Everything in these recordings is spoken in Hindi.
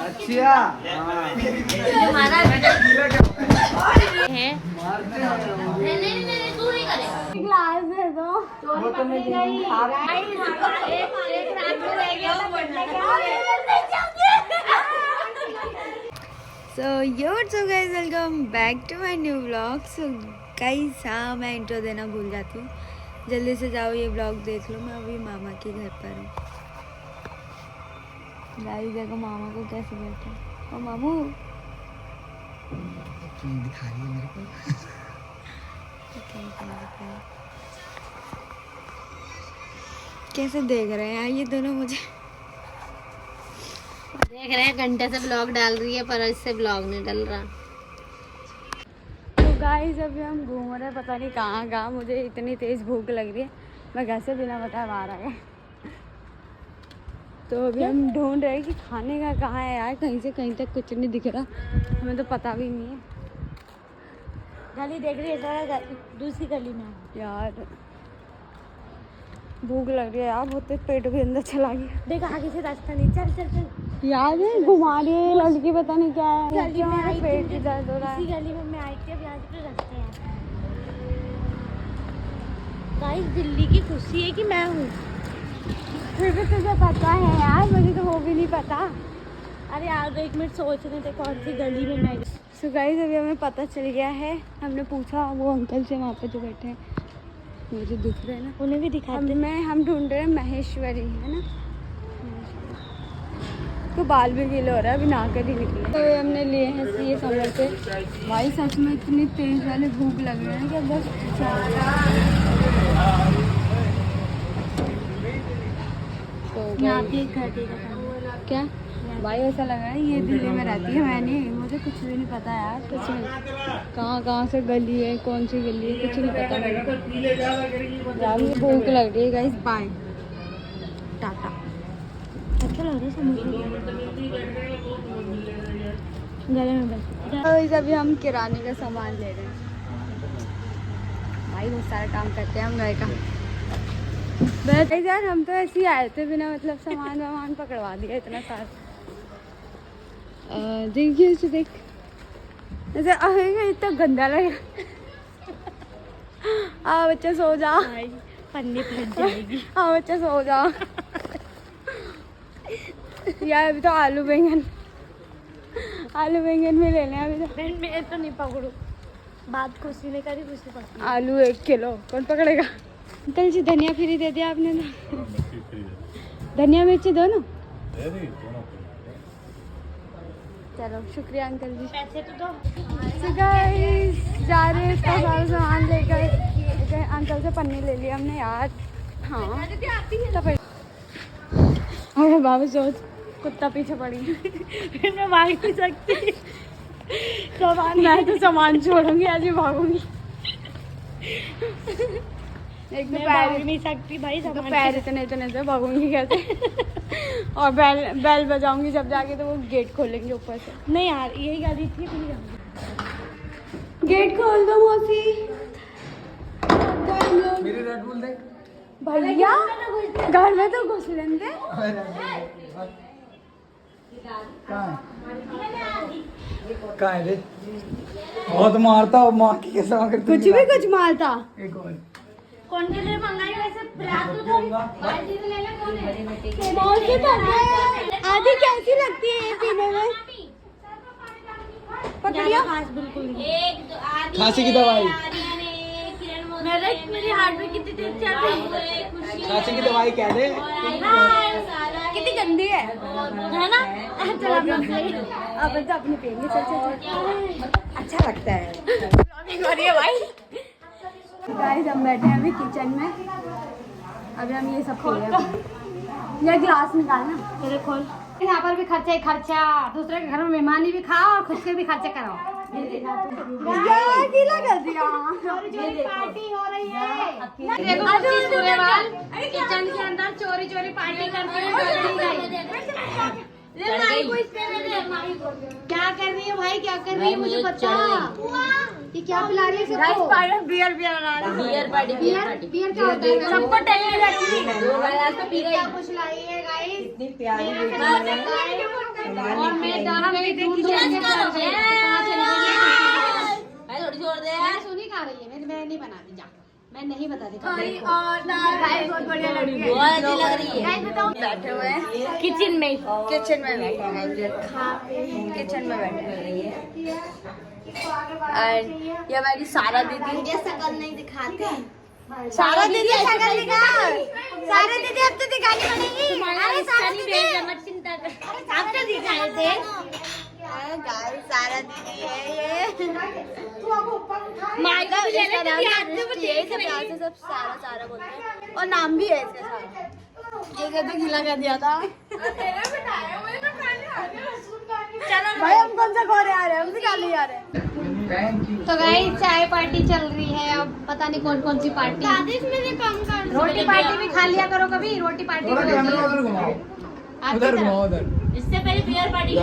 अच्छा हमारा है ग्लास दे दो। So so guys welcome back to my new vlog. So guys हाँ मैं इंट्रो देना भूल जाती हूँ, जल्दी से जाओ ये व्लॉग देख लो। मैं अभी मामा के घर पर हूँ। गाइस देखो मामा को कैसे बैठा है। और मामू दिखा रही है मेरे को। कैसे देख रहे हैं ये दोनों मुझे। देख रहे हैं घंटे से ब्लॉग डाल रही है पर इससे ब्लॉग नहीं डल रहा। तो गाइस अभी हम घूम रहे हैं पता नहीं कहाँ कहाँ। मुझे इतनी तेज़ भूख लग रही है, मैं घर से बिना बताए बाहर आ गए। तो अभी हम ढूंढ रहे हैं कि खाने का कहाँ है यार। कहीं से कहीं तक कुछ नहीं दिख रहा, हमें तो पता भी नहीं है। गली देख रही है, दूसरी गली में यार भूख लग रही है यार, बहुत पेट भी अंदर चला गया। देख आगे से रास्ता नहीं। चल चल चल यार घुमा रही है लड़की, पता नहीं क्या है। गली में आई पेट भी दर्द हो रहा इसी है। गली में मैं आई थी। अब यहाँ पे रास्ते हैं। गाइस दिल्ली की खुशी है कि मैं हूँ। फिर भी तुझे पता है यार, मुझे तो वो भी नहीं पता। अरे यार 1 मिनट सोच रहे थे कौन सी गली में मैं। सो गाइस अभी हमें पता चल गया है। हमने पूछा वो अंकल से वहाँ पे जो बैठे हैं, मुझे दिख रहे हैं ना, उन्हें भी दिखाते। हम ढूंढ रहे हैं महेश्वरी है ना। तो बाल भी गीले हो रहा है, अभी ना कर ही निकले। तो हमने लिए हैं ये समर से। भाई सच में इतनी तेज वाली भूख लग रही है कि बस तो यहाँ पे एक घर देखा क्या भाई ऐसा लग रहा है ये दिल्ली में रहती है। मैं नहीं, मुझे कुछ भी नहीं पता यार, कुछ नहीं। कहाँ कहाँ से गली है, कौन सी गली है, कुछ नहीं पता मेरे को। यार मुझे भूख लग रही है गाइस। बाय टाटा। अच्छा लग रहा है समोसे गले में बस। तो अभी हम किराने का सामान ले रहे हैं। भाई बहुत सारा काम करते हैं हम घर का। बस यार हम तो ऐसे ही आए थे, बिना मतलब सामान पकड़वा दिया इतना सारा। देखिए उसे देख, ऐसे इतना गंदा लगा। बच्चा सो जा, पन्नी फट जाएगी। बच्चा सो जा। यार अभी तो आलू बैंगन भी लेने हैं अभी तो। मैं तो नहीं पकड़ू। बात खुशी ने करी, खुशी पकड़ी। आलू 1 किलो कौन पकड़ेगा। अंकल जी धनिया फ्री दे दिया आपने तो। धनिया मिर्ची दोनों। चलो शुक्रिया अंकल जी। पैसे तो दो। So guys, जा रहे हैं इसका सारा सामान लेकर। अंकल से पन्नी ले लिया हमने यार। हाँ तो अरे बाबू सोच, कुत्ता पीछे पड़ी। मैं भाग नहीं सकती। सामान मैं तो सामान छोड़ूंगी, आज ही भागूंगी। एक तो मैं भाग नहीं सकती भाई। तो पैर इतने से भागूंगी कैसे। और बेल बजाऊंगी जब जाके, तो वो गेट खोलेंगे ऊपर से। नहीं यार यही गाड़ी थी। गेट खोल दो मौसी। मेरी रेड बुल देख। भैया घर में तो घुस लेंगे। कहाँ है रे? बहुत मारता हो माँ की कैसा करती। कुछ मारता। एक और कौन के लिए मंगाई वैसे? आधी कैसी लगती है ये पीने में? पकड़िया बिल्कुल नहीं। खांसी की दवाई। मेरी हार्ट में कितनी तेज चल रही है। खांसी की दवाई क्या दे? कितनी गंदी है ना। चल अपन तो अपनी पेंगे। चल अच्छा लगता है भाई। गाइस हम बैठे हैं अभी किचन में। अभी हम ये सब खोले। ये ग्लास निकालना तेरे खोल। यहाँ पर भी खर्चा ही खर्चा, दूसरे के घर में मेहमानी भी खाओ और खुद के भी खर्चे करो। यार गीला कर दिया। पार्टी हो रही है। देखो किचन के अंदर चोरी पार्टी करते हैं। क्या कर रही है भाई, क्या कर रही है मुझे बता। ये क्या पिला रही है सबको? बियर बियर पार्टी क्या होता है? सबको टैलेंट कुछ लाई है गाइस। इतनी प्यारी और मैं डर गई ढूंढ के कर गई। थोड़ी छोड़ दे मैं सुनी खा रही है, मैं नहीं बनाती, जा मैं नहीं बताती। बहुत बढ़िया लग रही है, बहुत अच्छी लग रही है। बैठे हुए हैं किचन में बैठे हैं, किचन में बैठे हुए हैं। एंड ये हमारी सारा दीदी, मुझे शकल नहीं दिखाते। सारा दीदी शकल दिखा, सारा दीदी अब तो दिखानी पड़ेगी। अरे सारा दीदी मत चिंता कर, आप तो दिखाए थे। गाइस सारा दीदी है ये, माइका इसका नाम से सब सारा बोलते हैं, और नाम भी है इसका सारा। ये कहते गीला कर दिया था। चलो भाई हम कौन सा खोरे आ रहे हैं, हम निकाल आ रहे हैं। तो गाइस चाय पार्टी चल रही है, अब पता नहीं कौन कौन सी पार्टी। रोटी पार्टी भी खा लिया करो कभी, रोटी पार्टी भी उधर घुमाओ, उधर। इससे पहले बियर पार्टी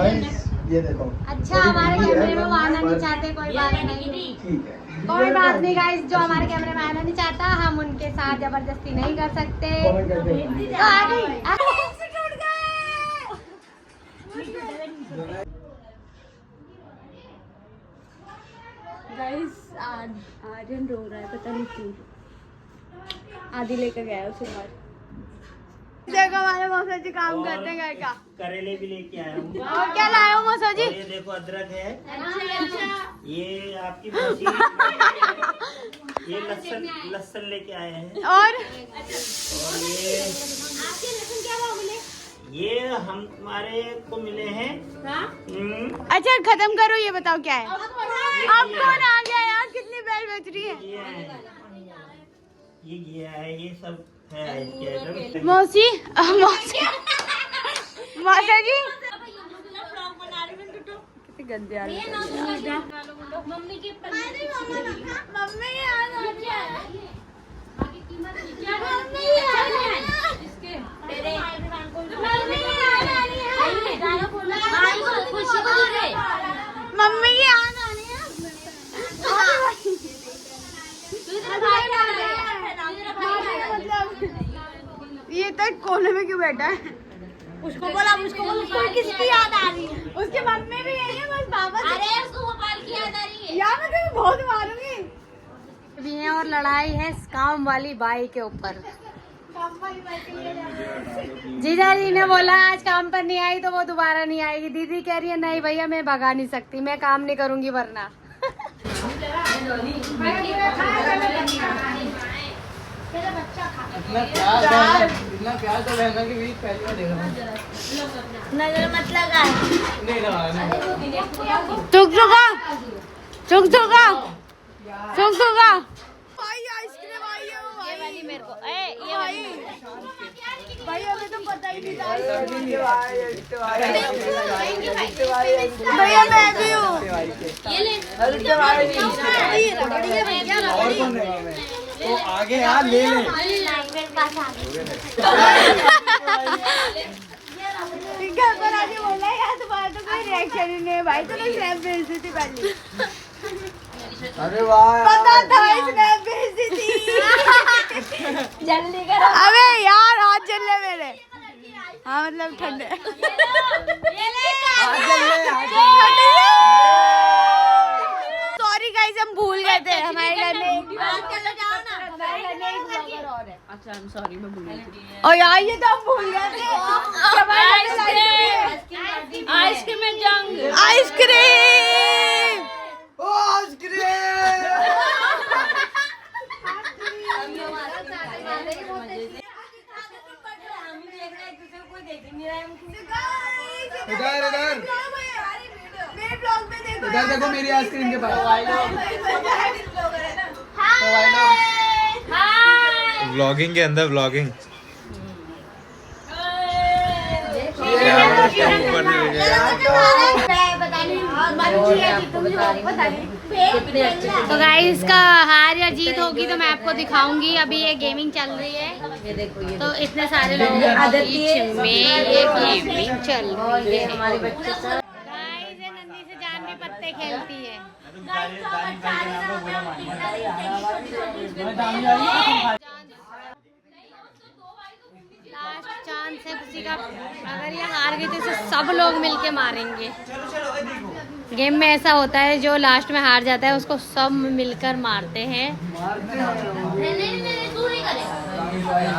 ये देखो। अच्छा हमारे कैमरे में वो आना नहीं चाहते, कोई बात नहीं, ठीक है। कोई बात नहीं गाइस, जो हमारे कैमरे में आना नहीं चाहता हम उनके साथ जबरदस्ती नहीं कर सकते। तो आ गई। गाइस आर्यन रो रहा है, पता नहीं क्यों। आदि लेकर गया है उसे बाहर। देखो हमारे मौसा जी काम करते हैं घर का। करेले भी लेके आया हूँ। और क्या लाए हो मौसा जी? ये देखो अदरक है, अच्छा। ये आपकी मौसी ये लहसुन लेके आए हैं। और ये हमारे को मिले हैं। अच्छा खत्म करो, ये बताओ क्या है? अब कौन आ गया यार, कितनी बेल बेच रही है? ये गया है, ये सब है इसके। मौसी मौसी मौसा जी कितने गंदे आ रहे हैं। मम्मी की मम्मी ये तक कोने में क्यों बैठा है? उसको बोला, उसको किसकी याद आ रही है? उसके मम्मी भी यही है, बस पापा। अरे उसको भोपाल की याद आ रही है यार, मैं तुम्हें बहुत मारूंगी। भी है और लड़ाई है काम वाली बाई के ऊपर। जीजा जी ने बोला आज काम पर नहीं आई तो वो दोबारा नहीं आएगी। दीदी कह रही है नहीं भैया मैं भगा नहीं सकती, मैं काम नहीं करूंगी वरना। इतना प्यार तो लहंगा के बीच पहली बार देख रहा हूँ। नजर मत लगा। नहीं लगा। चुक चुका भाई आइसक्रीम आई है वो भाई। ये वाली मेरे को ये वाली भाई हमें तो पता ही नहीं था। भैया मैं भी हूँ, ये ले और कौन रहेगा मैं? तो आगे यार ले ले। घर पर आके बोला यार तुम्हारा तो कोई रिएक्शन ही नहीं है भाई, तो स्नैप भेज दी थी पहले। अरे वाह पता था स्नैप भेज दी थी। जल्दी करो। अबे यार हाथ जल ले मेरे। हाँ मतलब ठंडे। सॉरी गाइस हम भूल गए थे, हमारे घर में एक अच्छा I'm sorry मैं भूल गई। और यार ये तो हम भूल गए थे। आइसक्रीम में जंग, आइसक्रीम इधर देखो मेरी आइसक्रीम के पास। व्लॉगिंग के अंदर व्लॉगिंग तो गाइस का हार या जीत होगी तो मैं आपको दिखाऊंगी। अभी ये गेमिंग चल रही है, तो इतने सारे लोगों के बीच में ये गेमिंग चल रही है। गाइस ये नंदी से जान भी पत्ते खेलती है। लास्ट चांस है खुशी का। अगर ये हार गई तो इसे सब लोग मिलके मारेंगे। गेम में ऐसा होता है जो लास्ट में हार जाता है उसको सब मिलकर मारते हैं।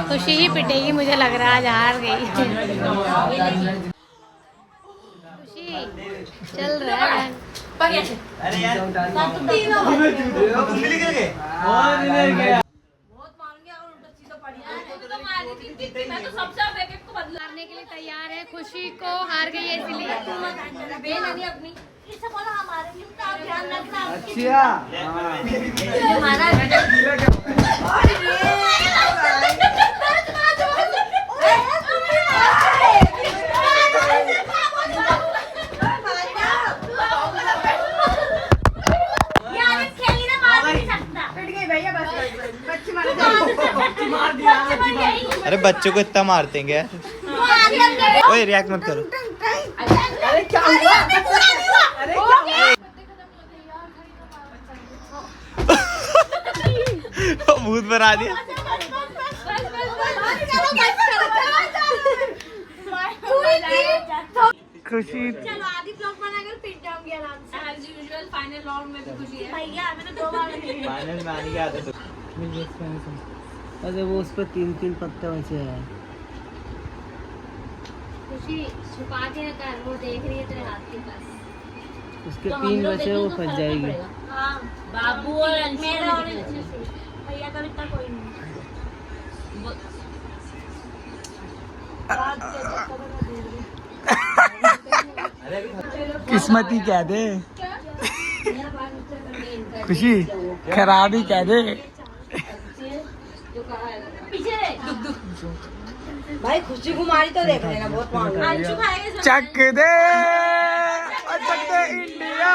खुशी ही पिटेगी मुझे लग रहा है, आज हार गई। खुशी चल रहा है। अरे यार मारने के लिए तैयार है। खुशी को हार गई है इसलिए। अरे बच्चों को इतना मारते हैं क्या? ओए रिएक्ट मत करो। अरे क्या हुआ? अरे क्या हुआ? भूत बना दिया। खुशी चलो आधी ब्लॉग बनाकर पिट जाऊंगी आराम से। एज यूजुअल फाइनल राउंड में भी खुशी है भैया। मैंने 2 बार फाइनल में आने की आदत है। अरे वो उस पर 3-3 पत्ते वैसे है। खुशी छुपा के कर, वो देख रही है तेरे हाथ के पास। उसके 3 बचे वो फंस जाएगी। हाँ बाबू और मेरा और भैया का इतना कोई नहीं। किस्मत ही कह दे, खुशी खराब ही कह दे। भाई खुशी कुमारी तो देख लेना, बहुत अंशु खाएगा। चक दे और चक दे इंडिया।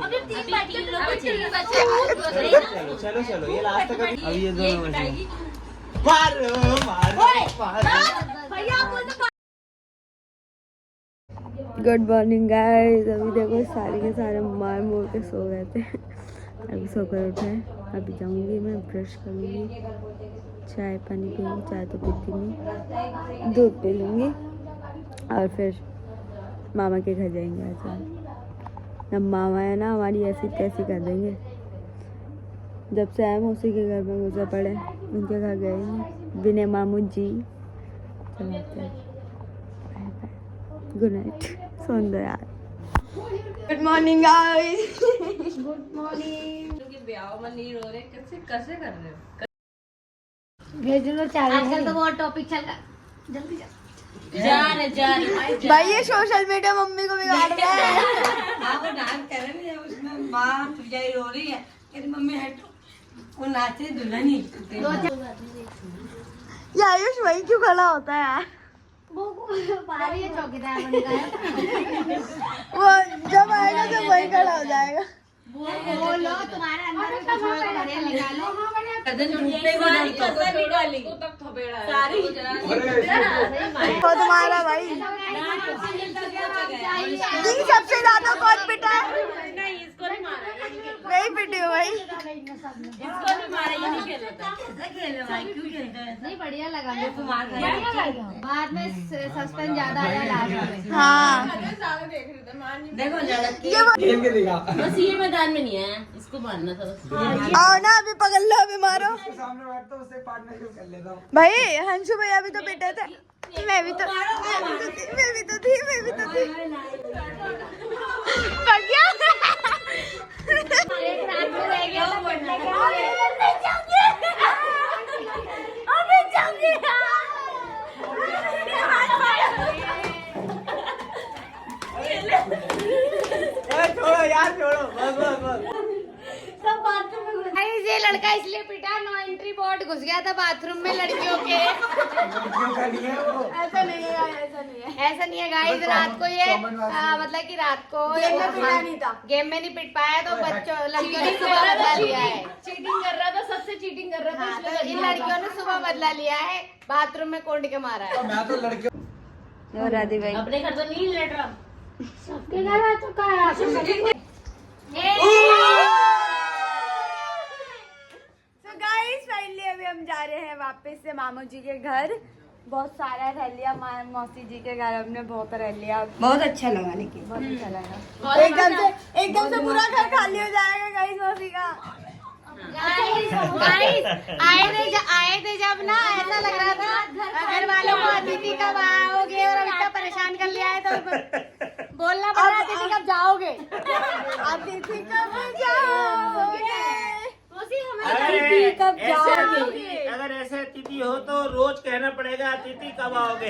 अभी 3 बच्चे चलो चलो ये लास्ट तक। अब ये दोनों बचे। मारो मारो भैया बोल तो। Good morning guys. अभी देखो सारे के सारे मार मोर के सो गए थे, अभी सोकर उठे। अभी जाऊंगी मैं ब्रश करूंगी, चाय पानी पीऊँगी। चाय तो पीती नहीं, दूध पी लूँगी और फिर मामा के घर जाएंगे। आज अब मामा है ना हमारी ऐसी तैसी कर देंगे। जब से आए हम उसी के घर में घुसा पड़े, उनके घर गए नहीं। बिने मामू जी चलाते हैं। गुड नाइट, सोन दो यार। Good morning guys. Good morning. कैसे कर रहे हो? भेज लो चाय। आजकल तो बहुत टॉपिक चल रहा है। जल्दी जा। भाई ये सोशल मीडिया मम्मी को बिगाड़ रहा है। आपको डांस कर रहे हैं उसमें माँ तुझाई रो रही है, कहती मम्मी हटो, वो नाच रही दुल्हन ही। ये आयुष वही क्यों खड़ा होता है यार? बाहर ही चौकीदार बन गया। वो जब आएगा तो वही खड़ा हो जाएगा। बोलो तुम्हारे अंदर में कुछ होगा, बढ़िया निकालो। वो तुम्हारा भाई। सबसे ज्यादा कौन पिटा है? नहीं पिटी हूँ भाई। नहीं बढ़िया लगा मेरे को। बाद में सस्पेंस ज्यादा आया लास्ट में। हाँ देखो ये खेल के दिखा। बस ये मैदान में नहीं है, इसको मारना था बस। आओ ना, अभी पकड़ लो, अभी मारो। सामने बैठता उससे पार्टनरशिप कर लेता हूँ। भाई हंसू भैया भी तो पिटे थे। मैं भी तो थी। पक गया। एक रात में रह गया था पढ़ने का। छोड़ो यार, छोड़ो बस बस बस। ये लड़का इसलिए पिटा, नो एंट्री बोर्ड घुस गया था बाथरूम में लड़कियों के। ऐसा नहीं है, ऐसा नहीं है। ऐसा नहीं है गाइस। रात को ये मतलब कि रात को गेम में नहीं पिट पाया तो बच्चों लड़कियों ने सुबह बदला लिया है। चीटिंग कर रहा था, सबसे चीटिंग कर रहा था। हाँ, तो इन लड़कियों ने सुबह बदला लिया है, बाथरूम में कोंड के मारा है। मैं तो लड़के और राधी भाई अपने घर तो नहीं लेट रहा। सबके घर आ चुका है। गाइस फाइनली अभी हम जा रहे हैं वापस से मामू जी के घर। बहुत सारा रह लिया, मौसी जी के घर हमने बहुत रह लिया। बहुत अच्छा लगा लेकिन बहुत अच्छा लगा। एकदम से पूरा घर खाली हो जाएगा गाइस मौसी का। गाइस आए थे जब ना ऐसा लग रहा था घर वालों को अतिथि कब आओगे, और अब इतना परेशान कर लिया है तो बोलना पड़ रहा है अतिथि कब जाओगे। अतिथि कब जाओगे, अगर ऐसे अतिथि हो तो रोज कहना पड़ेगा अतिथि कब आओगे।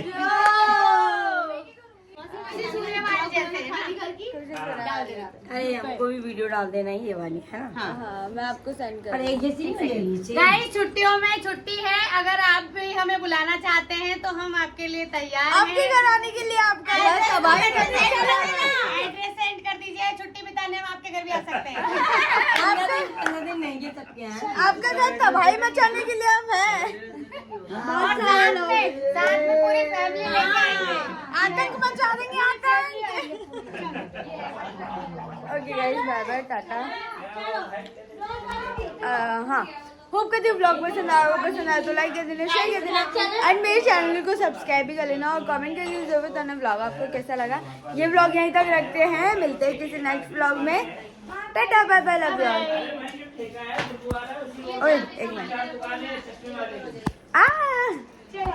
अरे हमको भी वीडियो डाल देना ही ये वाली है ना। हाँ मैं आपको सेंड कर। एक जैसी नहीं मिलेगी। गाइस छुट्टियों में छुट्टी है, अगर आप भी हमें बुलाना चाहते हैं तो हम आपके लिए तैयार हैं। आपके घर आने के लिए आपका एड्रेस सेंड कर दीजिए, छुट्टी बिताने हम आपके घर भी आ सकते हैं। 15 दिन महंगे सबके हैं। आपका घर तबाही मचाने के लिए हम हैं। और साथ में पूरी फैमिली लेके आएंगे। आतंक मचा देंगे, आतंक। Okay guys, bye bye, tata. हाँ, होप करती हूँ ब्लॉग पसंद आया तो लाइक कर देना, शेयर कर देना एंड मेरे चैनल को सब्सक्राइब भी कर लेना और कमेंट करके जरूर बताना ब्लॉग आपको कैसा लगा। ये ब्लॉग यहीं तक रखते हैं, मिलते हैं किसी नेक्स्ट ब्लॉग में। Tata bye bye, love you. ओए एक मिनट।